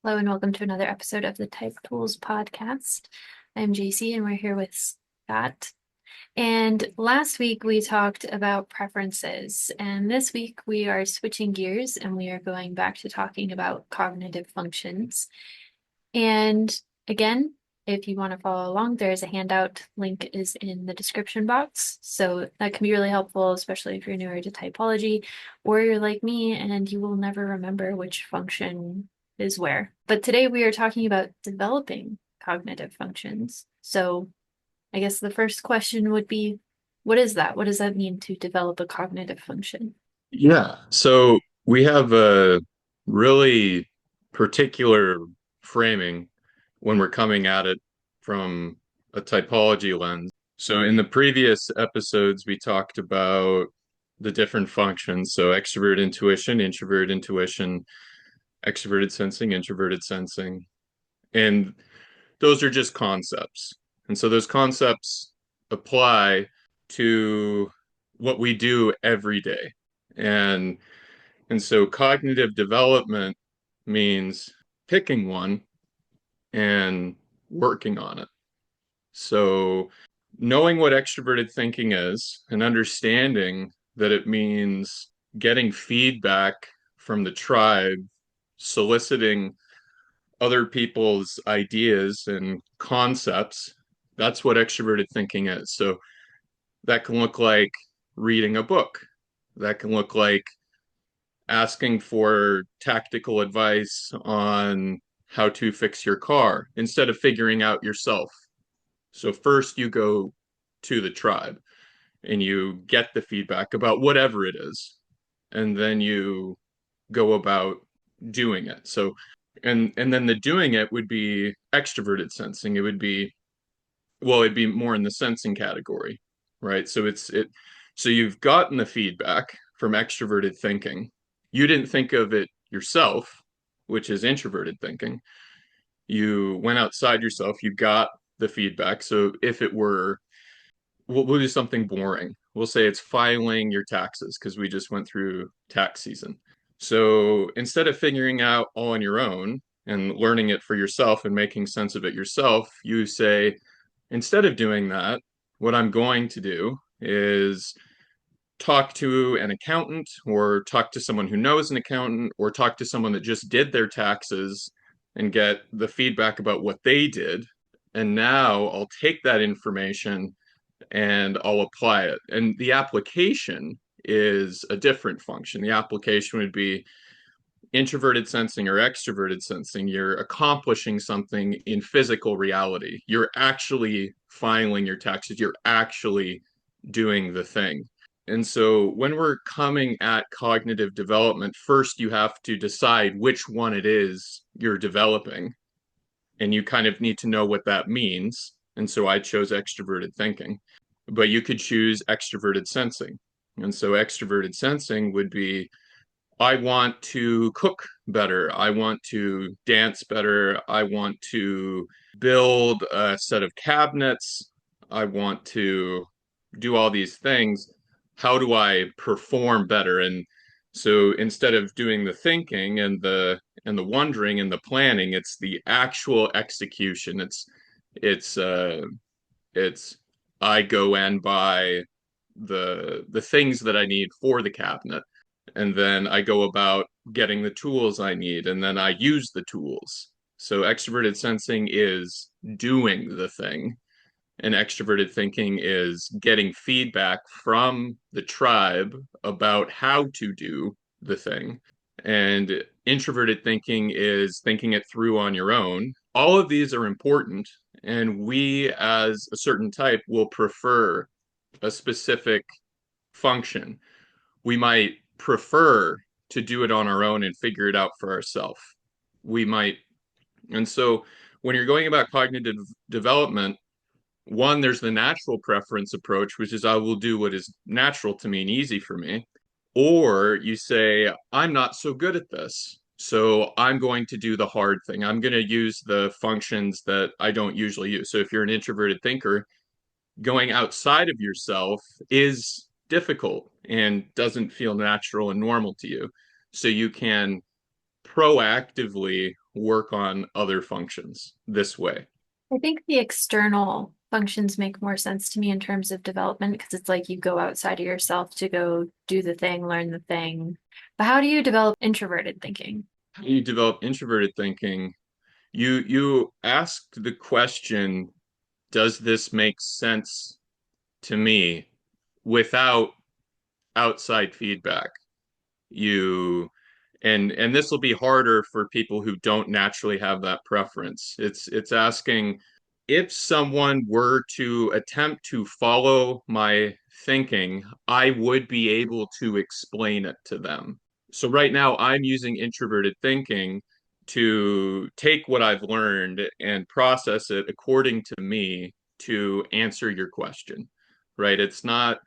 Hello and welcome to another episode of the Type Tools podcast. I'm Jacie and we're here with Scott. And last week we talked about preferences, and this week we are switching gears and we are going back to talking about cognitive functions. And again, if you want to follow along, there's a handout. Link is in the description box. So that can be really helpful, especially if you're newer to typology or you're like me and you will never remember which function is where. But today we are talking about developing cognitive functions. So I guess the first question would be, what is that? What does that mean to develop a cognitive function? Yeah. So we have a really particular framing when we're coming at it from a typology lens. So in the previous episodes, we talked about the different functions. So extrovert intuition, introvert intuition, extroverted sensing, introverted sensing. And those are just concepts. And so those concepts apply to what we do every day. And and so cognitive development means picking one and working on it. So knowing what extroverted thinking is and understanding that it means getting feedback from the tribe, soliciting other people's ideas and concepts, that's what extroverted thinking is. So that can look like reading a book. That can look like asking for tactical advice on how to fix your car instead of figuring out yourself. So first you go to the tribe and you get the feedback about whatever it is, and then you go about doing it. So and then the doing it would be extroverted sensing. It would be, well, it'd be more in the sensing category, right? So you've gotten the feedback from extroverted thinking. You didn't think of it yourself, which is introverted thinking. You went outside yourself, you got the feedback. So if it were, we'll do something boring. We'll say it's filing your taxes because we just went through tax season. So instead of figuring out all on your own and learning it for yourself and making sense of it yourself, you say, instead of doing that, what I'm going to do is talk to an accountant or talk to someone who knows an accountant or talk to someone that just did their taxes and get the feedback about what they did. And now I'll take that information and I'll apply it. And the application is a different function. The application would be introverted sensing or extroverted sensing. You're accomplishing something in physical reality. You're actually filing your taxes. You're actually doing the thing. And so when we're coming at cognitive development, first you have to decide which one it is you're developing. And you kind of need to know what that means. And so I chose extroverted thinking, but you could choose extroverted sensing. And so extroverted sensing would be, I want to cook better. I want to dance better. I want to build a set of cabinets. I want to do all these things. How do I perform better? And so instead of doing the thinking and the wondering and the planning, it's the actual execution. It's I go and buy the things that I need for the cabinet, and then I go about getting the tools I need, and then I use the tools. So extroverted sensing is doing the thing, and extroverted thinking is getting feedback from the tribe about how to do the thing. And introverted thinking is thinking it through on your own. All of these are important, and we, as a certain type, will prefer a specific function. We might prefer to do it on our own and figure it out for ourselves. We might. And so when you're going about cognitive development, one, there's the natural preference approach, which is I will do what is natural to me and easy for me. Or you say, I'm not so good at this. So I'm going to do the hard thing. I'm going to use the functions that I don't usually use. So if you're an introverted thinker, going outside of yourself is difficult and doesn't feel natural and normal to you. So you can proactively work on other functions this way. I think the external functions make more sense to me in terms of development because it's like you go outside of yourself to go do the thing, learn the thing. But how do you develop introverted thinking? How do you develop introverted thinking? You ask the question, does this make sense to me without outside feedback? You and this will be harder for people who don't naturally have that preference. It's asking if someone were to attempt to follow my thinking, I would be able to explain it to them. So right now I'm using introverted thinking to take what I've learned and process it according to me to answer your question. Right? It's not,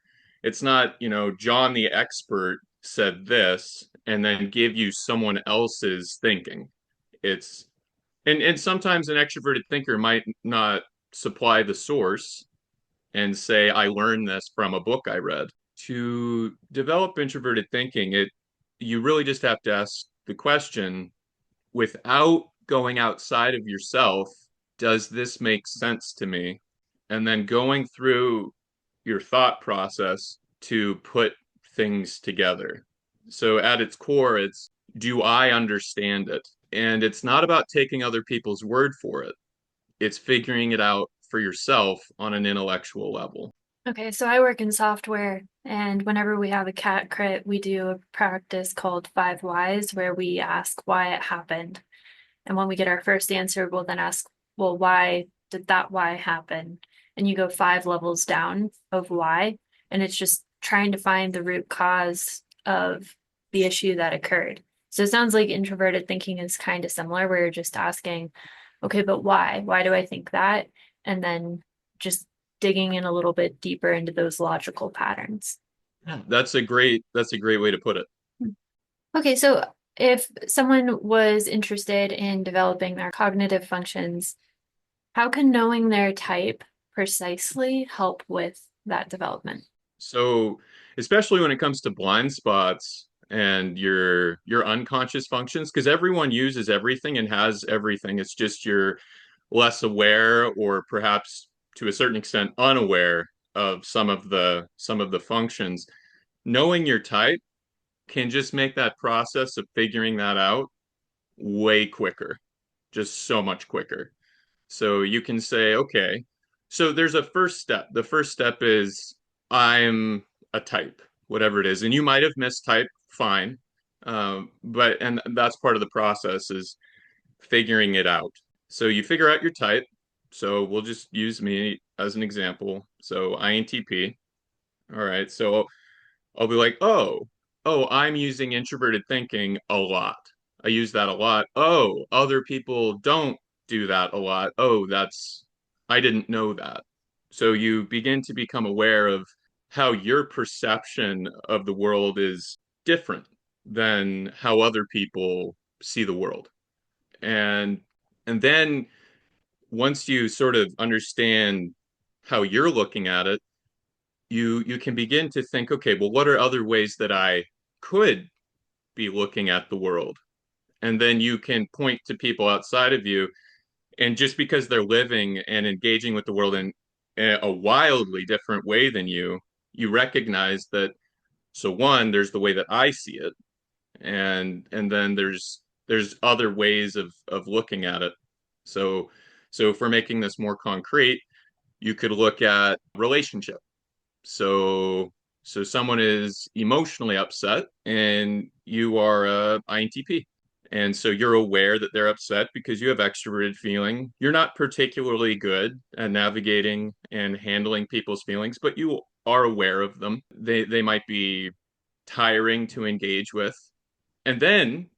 John the expert said this and then give you someone else's thinking. It's and sometimes an extroverted thinker might not supply the source and say, I learned this from a book I read. To develop introverted thinking, it you really just have to ask the question without going outside of yourself, does this make sense to me? And then going through your thought process to put things together. So at its core, it's do I understand it? And it's not about taking other people's word for it. It's figuring it out for yourself on an intellectual level. Okay, so I work in software, and whenever we have a cat crit, we do a practice called Five Whys, where we ask why it happened. And when we get our first answer, we'll then ask, well, why did that why happen? And you go 5 levels down of why, and it's just trying to find the root cause of the issue that occurred. So it sounds like introverted thinking is kind of similar, where you're just asking, okay, but why? Why do I think that? And then just digging in a little bit deeper into those logical patterns. Yeah. That's a great way to put it. Okay, so if someone was interested in developing their cognitive functions, how can knowing their type precisely help with that development? So, especially when it comes to blind spots and your unconscious functions, because everyone uses everything and has everything. It's just you're less aware or perhaps to a certain extent unaware of some of the functions. Knowing your type can just make that process of figuring that out way quicker, just so much quicker. So you can say, okay, so there's a first step. The first step is I'm a type, whatever it is. And you might have mistyped, fine. And that's part of the process is figuring it out. So you figure out your type. So we'll just use me as an example. So INTP. All right. So I'll be like, oh, I'm using introverted thinking a lot. I use that a lot. Oh, other people don't do that a lot. I didn't know that. So you begin to become aware of how your perception of the world is different than how other people see the world. And and then once you sort of understand how you're looking at it, you can begin to think, okay, well, what are other ways that I could be looking at the world? And then you can point to people outside of you, and just because they're living and engaging with the world in a wildly different way than you recognize that. So one, there's the way that I see it, and then there's other ways of looking at it. So so if we're making this more concrete, you could look at relationship. So so someone is emotionally upset and you are a INTP. And so you're aware that they're upset because you have extroverted feeling. You're not particularly good at navigating and handling people's feelings, but you are aware of them. They might be tiring to engage with. And then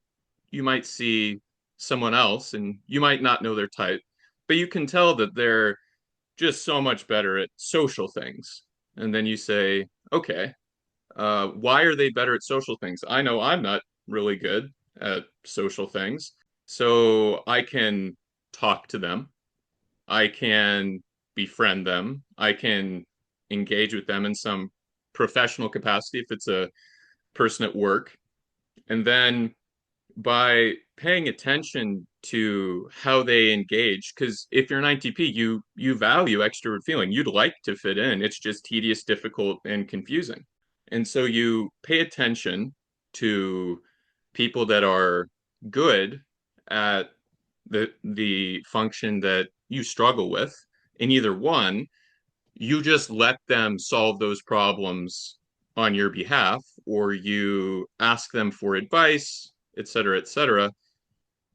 you might see someone else and you might not know their type, but you can tell that they're just so much better at social things. And then you say, okay, why are they better at social things? I know I'm not really good at social things. So I can talk to them. I can befriend them. I can engage with them in some professional capacity if it's a person at work. And then by paying attention to how they engage, because if you're an INTP, you value extrovert feeling. You'd like to fit in. It's just tedious, difficult, and confusing. And so you pay attention to people that are good at the function that you struggle with. In either one, you just let them solve those problems on your behalf, or you ask them for advice, et cetera, et cetera.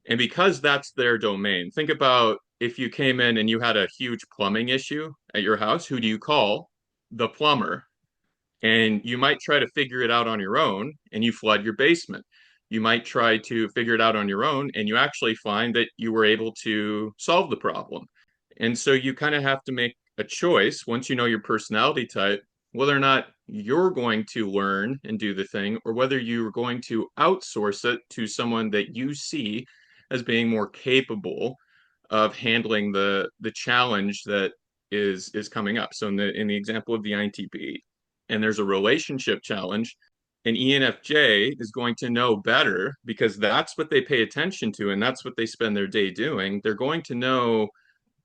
And because that's their domain, think about if you came in and you had a huge plumbing issue at your house, who do you call? The plumber. And you might try to figure it out on your own and you flood your basement. You might try to figure it out on your own and you actually find that you were able to solve the problem. And so you kind of have to make a choice once you know your personality type, whether or not you're going to learn and do the thing, or whether you're going to outsource it to someone that you see as being more capable of handling the challenge that is coming up. So in the example of the INTP, and there's a relationship challenge, an ENFJ is going to know better because that's what they pay attention to and that's what they spend their day doing. They're going to know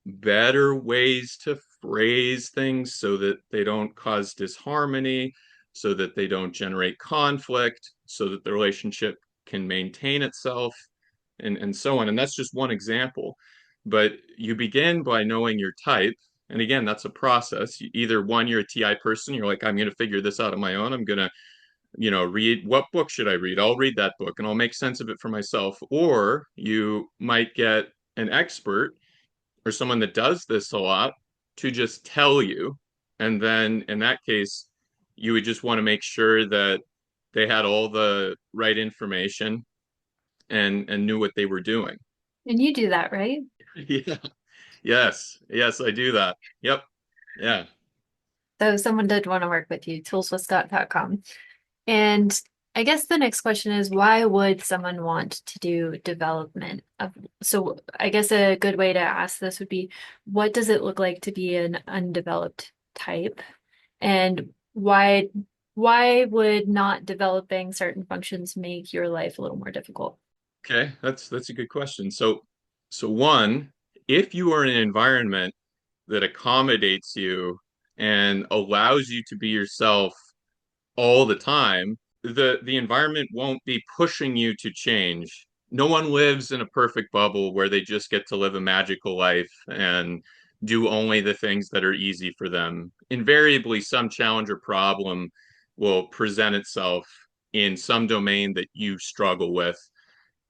better ways to phrase things so that they don't cause disharmony, so that they don't generate conflict, so that the relationship can maintain itself, and so on. And that's just one example. But you begin by knowing your type. And again, that's a process. Either one, you're a TI person, you're like, I'm going to figure this out on my own. I'm going to, read what book should I read? I'll read that book and I'll make sense of it for myself. Or you might get an expert or someone that does this a lot to just tell you. And then in that case, you would just want to make sure that they had all the right information and knew what they were doing. And you do that, right? Yeah. Yes. Yes, I do that. Yep. Yeah. So someone did want to work with you, toolswithscott.com. And I guess the next question is why would someone want to do development of, so I guess a good way to ask this would be, what does it look like to be an undeveloped type? And why would not developing certain functions make your life a little more difficult? Okay. That's a good question. So one, if you are in an environment that accommodates you and allows you to be yourself all the time, the environment won't be pushing you to change. No one lives in a perfect bubble where they just get to live a magical life and do only the things that are easy for them. Invariably, some challenge or problem will present itself in some domain that you struggle with.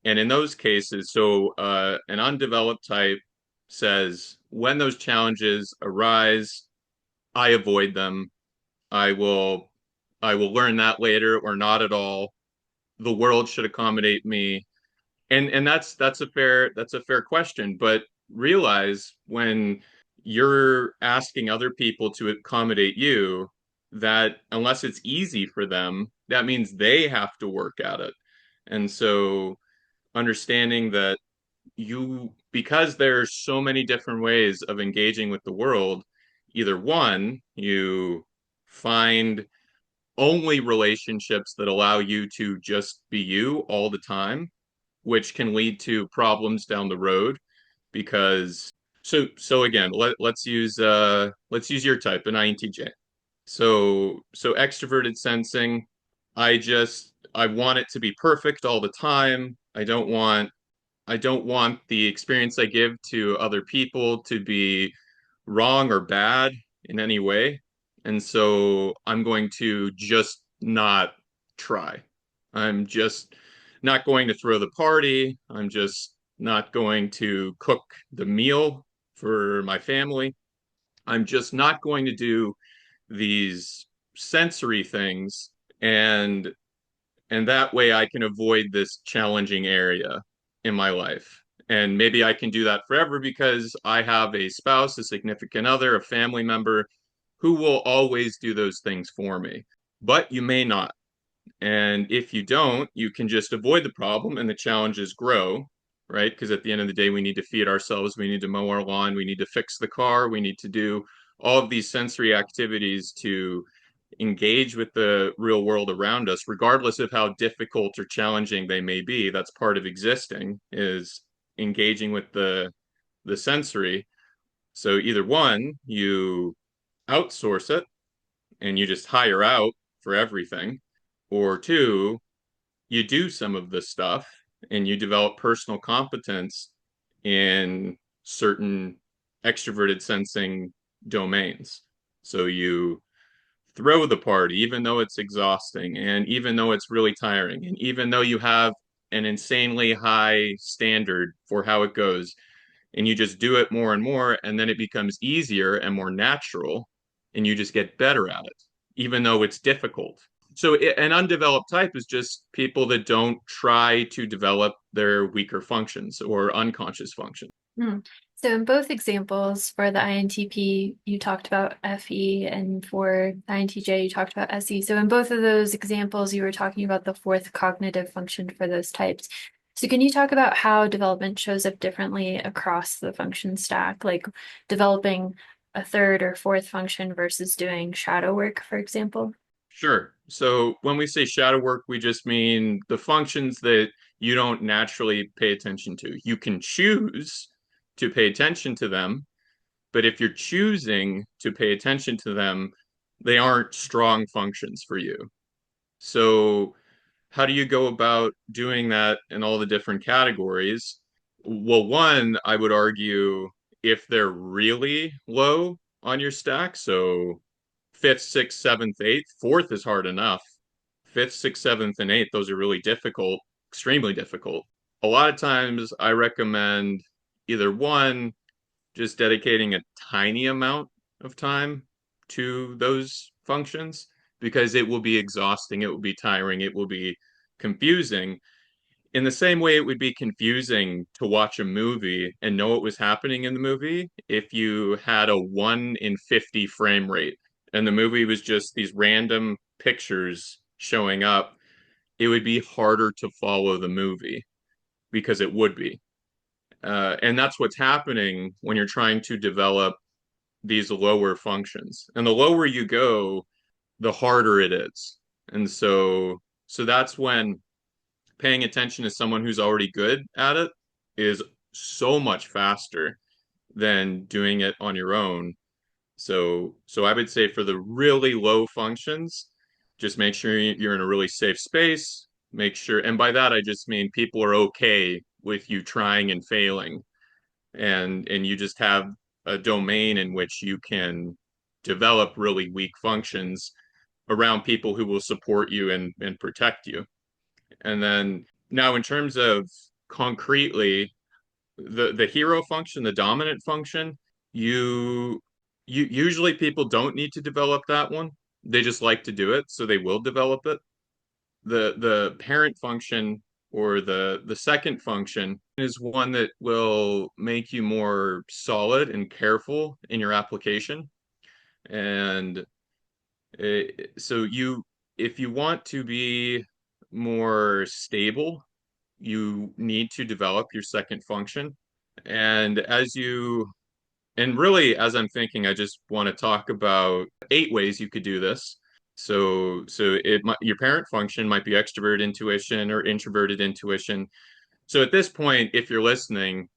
And in those cases, an undeveloped type says, when those challenges arise, I avoid them. I will I will learn that later or not at all. The world should accommodate me. And that's a fair question, but realize when you're asking other people to accommodate you that unless it's easy for them, that means they have to work at it. And so understanding that because there's so many different ways of engaging with the world, either one, you find only relationships that allow you to just be you all the time, which can lead to problems down the road because so again, let's use your type, an INTJ. So extroverted sensing, I want it to be perfect all the time. I don't want the experience I give to other people to be wrong or bad in any way. And so I'm going to just not try. I'm just not going to throw the party. I'm just not going to cook the meal for my family. I'm just not going to do these sensory things. And and that way I can avoid this challenging area in my life. And maybe I can do that forever because I have a spouse, a significant other, a family member who will always do those things for me. But you may not. And if you don't, you can just avoid the problem and the challenges grow, right? Because at the end of the day, we need to feed ourselves, we need to mow our lawn, we need to fix the car, we need to do all of these sensory activities to engage with the real world around us, regardless of how difficult or challenging they may be. That's part of existing, is engaging with the sensory. So either one, you outsource it and you just hire out for everything, or two, you do some of this stuff and you develop personal competence in certain extroverted sensing domains. So you throw the party, even though it's exhausting and even though it's really tiring, and even though you have an insanely high standard for how it goes, and you just do it more and more, and then it becomes easier and more natural, and you just get better at it, even though it's difficult. So an undeveloped type is just people that don't try to develop their weaker functions or unconscious functions. Hmm. So in both examples for the INTP, you talked about FE, and for the INTJ, you talked about SE. So in both of those examples, you were talking about the fourth cognitive function for those types. So can you talk about how development shows up differently across the function stack, like developing a third or fourth function versus doing shadow work, for example? Sure. So when we say shadow work, we just mean the functions that you don't naturally pay attention to. You can choose to pay attention to them, but if you're choosing to pay attention to them, they aren't strong functions for you. So how do you go about doing that in all the different categories? Well, one, I would argue if they're really low on your stack, so fifth, sixth, seventh, eighth, fourth is hard enough. Fifth, sixth, seventh, and eighth, those are really difficult, extremely difficult. A lot of times I recommend either one, just dedicating a tiny amount of time to those functions because it will be exhausting, it will be tiring, it will be confusing. In the same way, it would be confusing to watch a movie and know what was happening in the movie if you had a 1 in 50 frame rate and the movie was just these random pictures showing up. It would be harder to follow the movie because it would be. And that's what's happening when you're trying to develop these lower functions. And the lower you go, the harder it is. And so that's when paying attention to someone who's already good at it is so much faster than doing it on your own. So I would say for the really low functions, just make sure you're in a really safe space. Make sure, and by that I just mean people are okay with you trying and failing, and you just have a domain in which you can develop really weak functions around people who will support you and protect you. And then now in terms of concretely the hero function, the dominant function, you you usually people don't need to develop that one. They just like to do it, so they will develop it. The parent function or the second function is one that will make you more solid and careful in your application. And so you, if you want to be more stable, you need to develop your second function. And and really, as I'm thinking, I just want to talk about 8 ways you could do this. So your parent function might be extroverted intuition or introverted intuition. So at this point, if you're listening,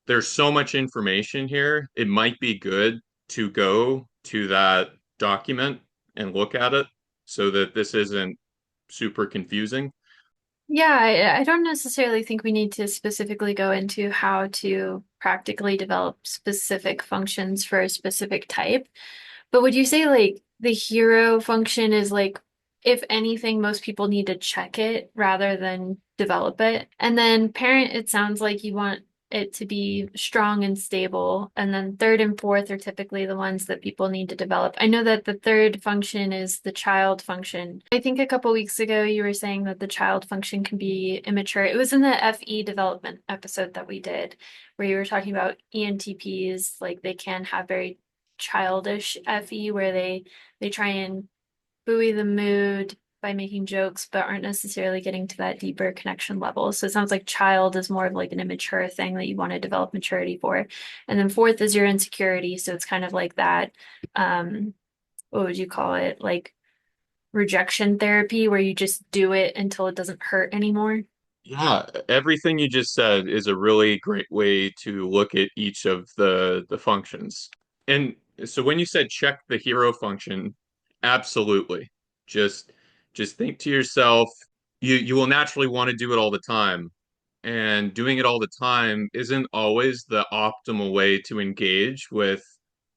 there's so much information here. It might be good to go to that document and look at it so that this isn't super confusing. Yeah, I don't necessarily think we need to specifically go into how to practically develop specific functions for a specific type. But would you say like the hero function is like, if anything, most people need to check it rather than develop it? And then parent, it sounds like you want it to be strong and stable. And then third and fourth are typically the ones that people need to develop. I know that the third function is the child function. I think a couple weeks ago you were saying that the child function can be immature. It was in the FE development episode that we did, where you were talking about ENTPs, like they can have very childish FE where they try and buoy the mood by making jokes but aren't necessarily getting to that deeper connection level. So it sounds like child is more of like an immature thing that you want to develop maturity for. And then fourth is your insecurity. So it's kind of like that, what would you call it? Like rejection therapy where you just do it until it doesn't hurt anymore. Yeah, everything you just said is a really great way to look at each of the functions. And so when you said check the hero function, absolutely. Just just think to yourself, you will naturally want to do it all the time. And doing it all the time isn't always the optimal way to engage with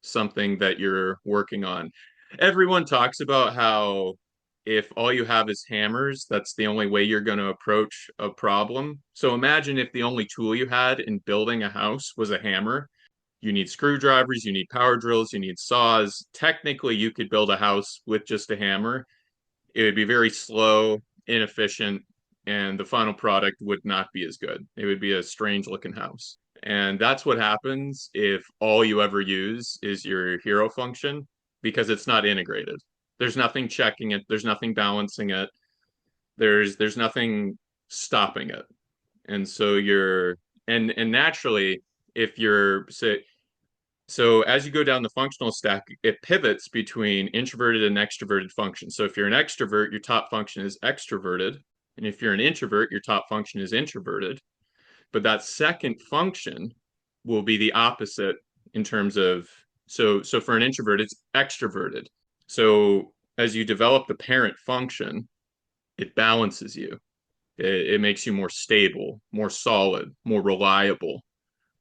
something that you're working on. Everyone talks about how if all you have is hammers, that's the only way you're going to approach a problem. So imagine if the only tool you had in building a house was a hammer. You need screwdrivers, you need power drills, you need saws. Technically, you could build a house with just a hammer. It would be very slow, inefficient, and the final product would not be as good. It would be a strange looking house. And that's what happens if all you ever use is your hero function because it's not integrated. There's nothing checking it, there's nothing balancing it, there's nothing stopping it. And so you're and naturally if you're say so as you go down the functional stack, it pivots between introverted and extroverted functions. So if you're an extrovert, your top function is extroverted. And if you're an introvert, your top function is introverted. But that second function will be the opposite in terms of so for an introvert, it's extroverted. So as you develop the parent function, it balances you. It makes you more stable, more solid, more reliable,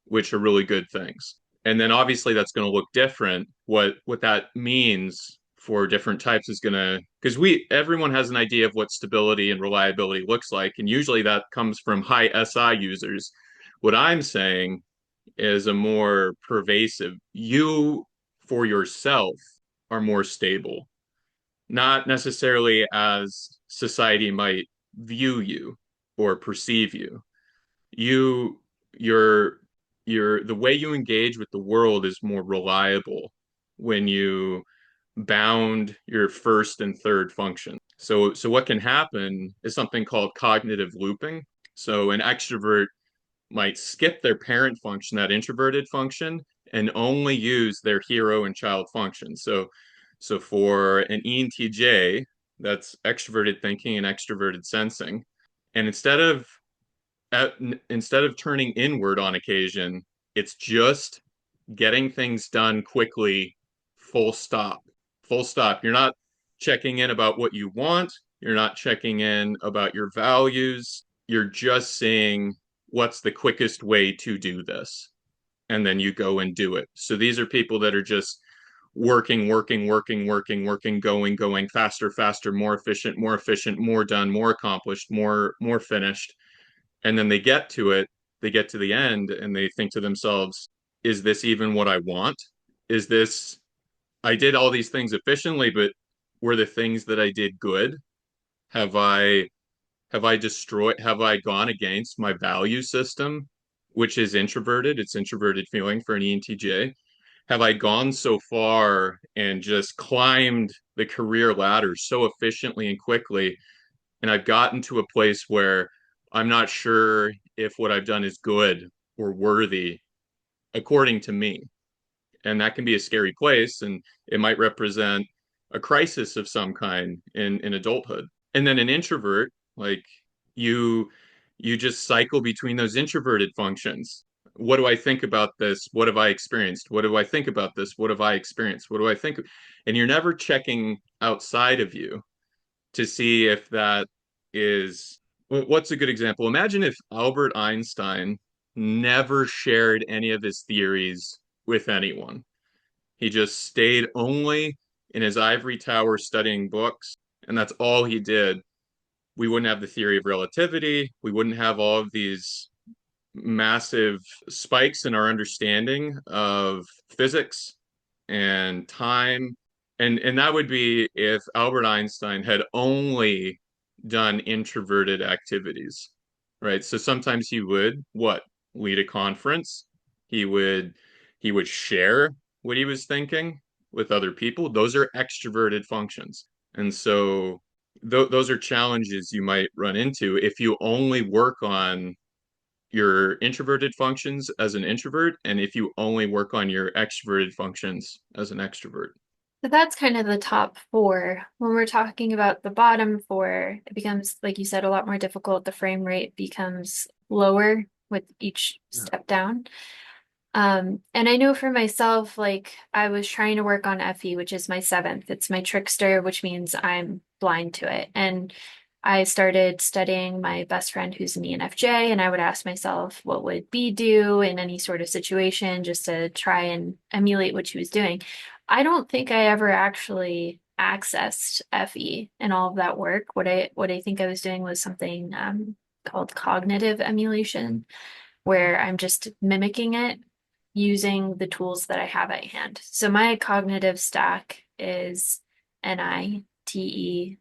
which are really good things. And then obviously that's going to look different. What that means for different types is going to because we everyone has an idea of what stability and reliability looks like, and usually that comes from high SI users. What I'm saying is a more pervasive. You for yourself are more stable, not necessarily as society might view you or perceive you. You your the way you engage with the world is more reliable when you bound your first and third function. So what can happen is something called cognitive looping. So an extrovert might skip their parent function, that introverted function, and only use their hero and child function. So for an ENTJ, that's extroverted thinking and extroverted sensing. And uh, instead of turning inward on occasion, it's just getting things done quickly, full stop. Full stop. You're not checking in about what you want. You're not checking in about your values. You're just saying, what's the quickest way to do this? And then you go and do it. So these are people that are just working, going, faster, faster, more efficient, more done, more accomplished, more finished, and then they get to it, they get to the end, and they think to themselves, is this even what I want? Is this, I did all these things efficiently, but were the things that I did good? Have I, have I gone against my value system, which is introverted? It's introverted feeling for an ENTJ. Have I gone so far and just climbed the career ladder so efficiently and quickly and I've gotten to a place where I'm not sure if what I've done is good or worthy according to me. And that can be a scary place, and it might represent a crisis of some kind in adulthood. And then an introvert, like you, you just cycle between those introverted functions. What do I think about this? What have I experienced? What do I think about this? What have I experienced? What do I think? And you're never checking outside of you to see if that is what's a good example? Imagine if Albert Einstein never shared any of his theories with anyone. He just stayed only in his ivory tower studying books, and that's all he did. We wouldn't have the theory of relativity. We wouldn't have all of these massive spikes in our understanding of physics and time. And that would be if Albert Einstein had only done introverted activities, right? So sometimes he would what? Lead a conference. He would he would share what he was thinking with other people. Those are extroverted functions. And so those are challenges you might run into if you only work on your introverted functions as an introvert and if you only work on your extroverted functions as an extrovert. So that's kind of the top four. When we're talking about the bottom four, it becomes, like you said, a lot more difficult. The frame rate becomes lower with each Yeah. step down. And I know for myself, like I was trying to work on FE, which is my seventh. It's my trickster, which means I'm blind to it. And I started studying my best friend who's an ENFJ, and I would ask myself, what would B do in any sort of situation just to try and emulate what she was doing. I don't think I ever actually accessed FE and all of that work. What I think I was doing was something called cognitive emulation where I'm just mimicking it using the tools that I have at hand. So my cognitive stack is NITEFISE.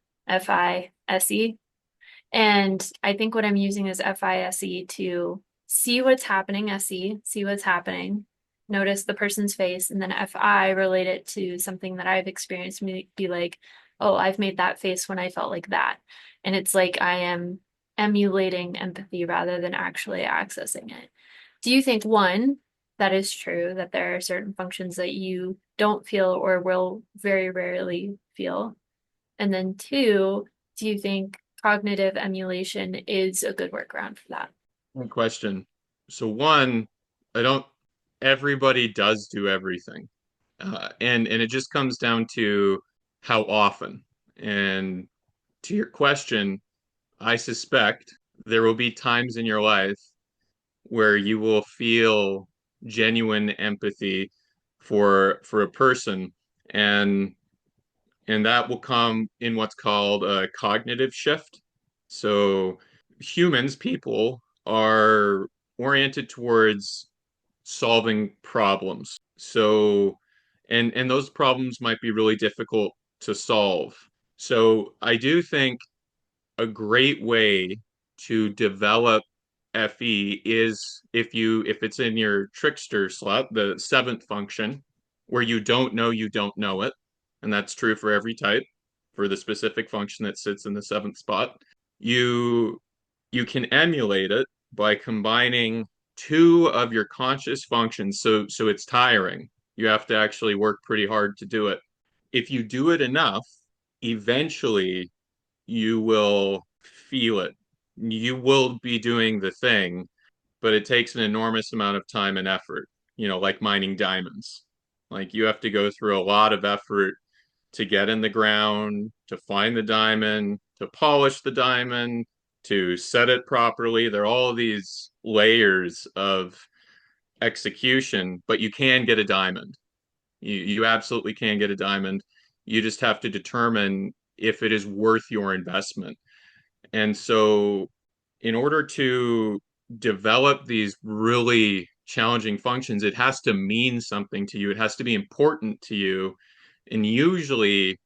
And I think what I'm using is FISE to see what's happening, SE, see what's happening, notice the person's face, and then FI relate it to something that I've experienced, be like, oh, I've made that face when I felt like that. And it's like I am emulating empathy rather than actually accessing it. Do you think one, that is true, that there are certain functions that you don't feel or will very rarely feel? And then two, do you think cognitive emulation is a good workaround for that? Good question. So one, I don't, everybody does do everything. And it just comes down to how often. And to your question, I suspect there will be times in your life where you will feel genuine empathy for a person, and and that will come in what's called a cognitive shift. So humans, people, are oriented towards solving problems. So and those problems might be really difficult to solve. So I do think a great way to develop FE is if it's in your trickster slot, the seventh function, where you don't know it. And that's true for every type, for the specific function that sits in the seventh spot. You you can emulate it by combining two of your conscious functions. So it's tiring. You have to actually work pretty hard to do it. If you do it enough, eventually you will feel it. You will be doing the thing, but it takes an enormous amount of time and effort, like mining diamonds. Like you have to go through a lot of effort to get in the ground, to find the diamond, to polish the diamond, to set it properly. There are all of these layers of execution, but you can get a diamond. You absolutely can get a diamond. You just have to determine if it is worth your investment. And so, in order to develop these really challenging functions, it has to mean something to you. It has to be important to you. And usually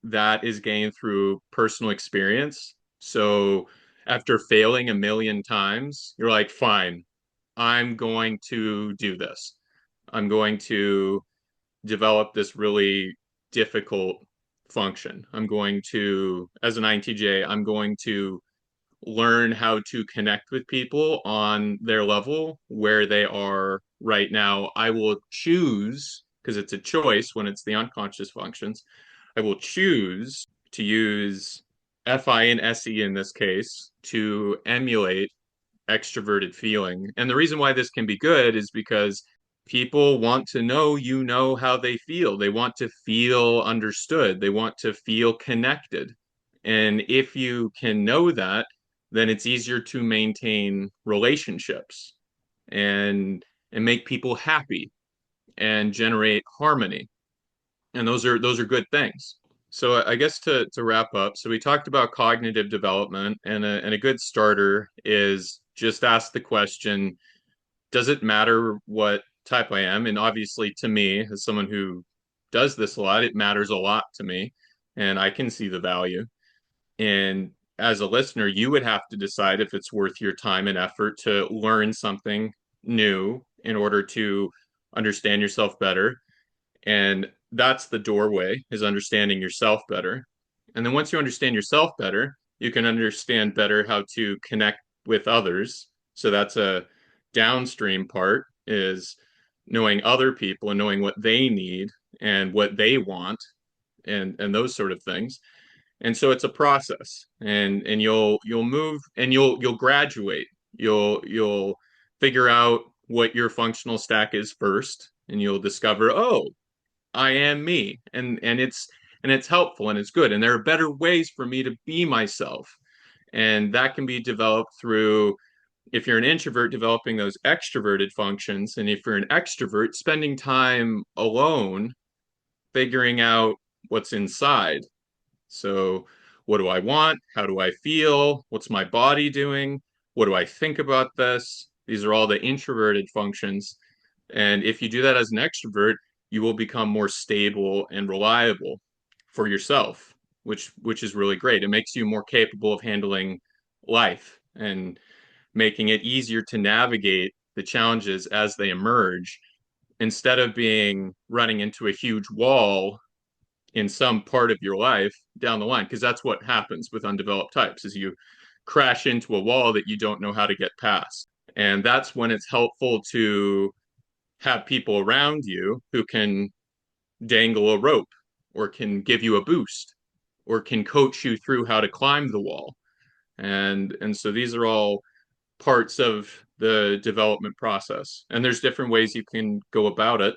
that is gained through personal experience. So, after failing a million times, you're like, fine, I'm going to do this. I'm going to develop this really difficult function. I'm going to, as an INTJ, I'm going to learn how to connect with people on their level where they are right now. I will choose, because it's a choice when it's the unconscious functions, I will choose to use FI and SE in this case to emulate extroverted feeling. And the reason why this can be good is because people want to know how they feel. They want to feel understood. They want to feel connected. And if you can know that, then it's easier to maintain relationships and make people happy and generate harmony. And those are good things. So I guess to wrap up, so we talked about cognitive development, and a good starter is just ask the question, does it matter what type I am? And obviously to me, as someone who does this a lot, it matters a lot to me, and I can see the value. And as a listener, you would have to decide if it's worth your time and effort to learn something new in order to understand yourself better. And that's the doorway, is understanding yourself better. And then once you understand yourself better, you can understand better how to connect with others. So that's a downstream part, is knowing other people and knowing what they need and what they want. and those sort of things. And so it's a process, and you'll move and you'll graduate. You'll figure out what your functional stack is first, and you'll discover, oh, I am me, and it's helpful and it's good, and there are better ways for me to be myself, and that can be developed through, if you're an introvert, developing those extroverted functions, and if you're an extrovert, spending time alone, figuring out what's inside. So, what do I want? How do I feel? What's my body doing? What do I think about this? These are all the introverted functions. And if you do that as an extrovert, you will become more stable and reliable for yourself, which is really great. It makes you more capable of handling life and making it easier to navigate the challenges as they emerge, instead of being running into a huge wall in some part of your life down the line, because that's what happens with undeveloped types, is you crash into a wall that you don't know how to get past. And that's when it's helpful to have people around you who can dangle a rope, or can give you a boost, or can coach you through how to climb the wall. And so these are all parts of the development process. And there's different ways you can go about it,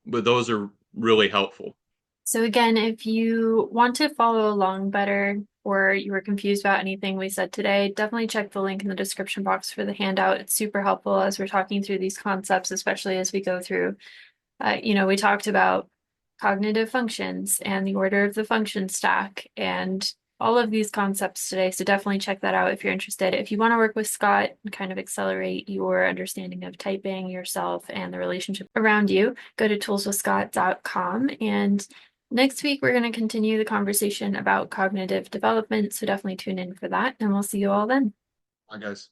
but those are really helpful. So again, if you want to follow along better or you were confused about anything we said today, definitely check the link in the description box for the handout. It's super helpful as we're talking through these concepts, especially as we go through. We talked about cognitive functions and the order of the function stack and all of these concepts today. So definitely check that out if you're interested. If you want to work with Scott and kind of accelerate your understanding of typing yourself and the relationship around you, go to toolswithscott.com. And next week, we're going to continue the conversation about cognitive development. So definitely tune in for that, and we'll see you all then. Bye, guys.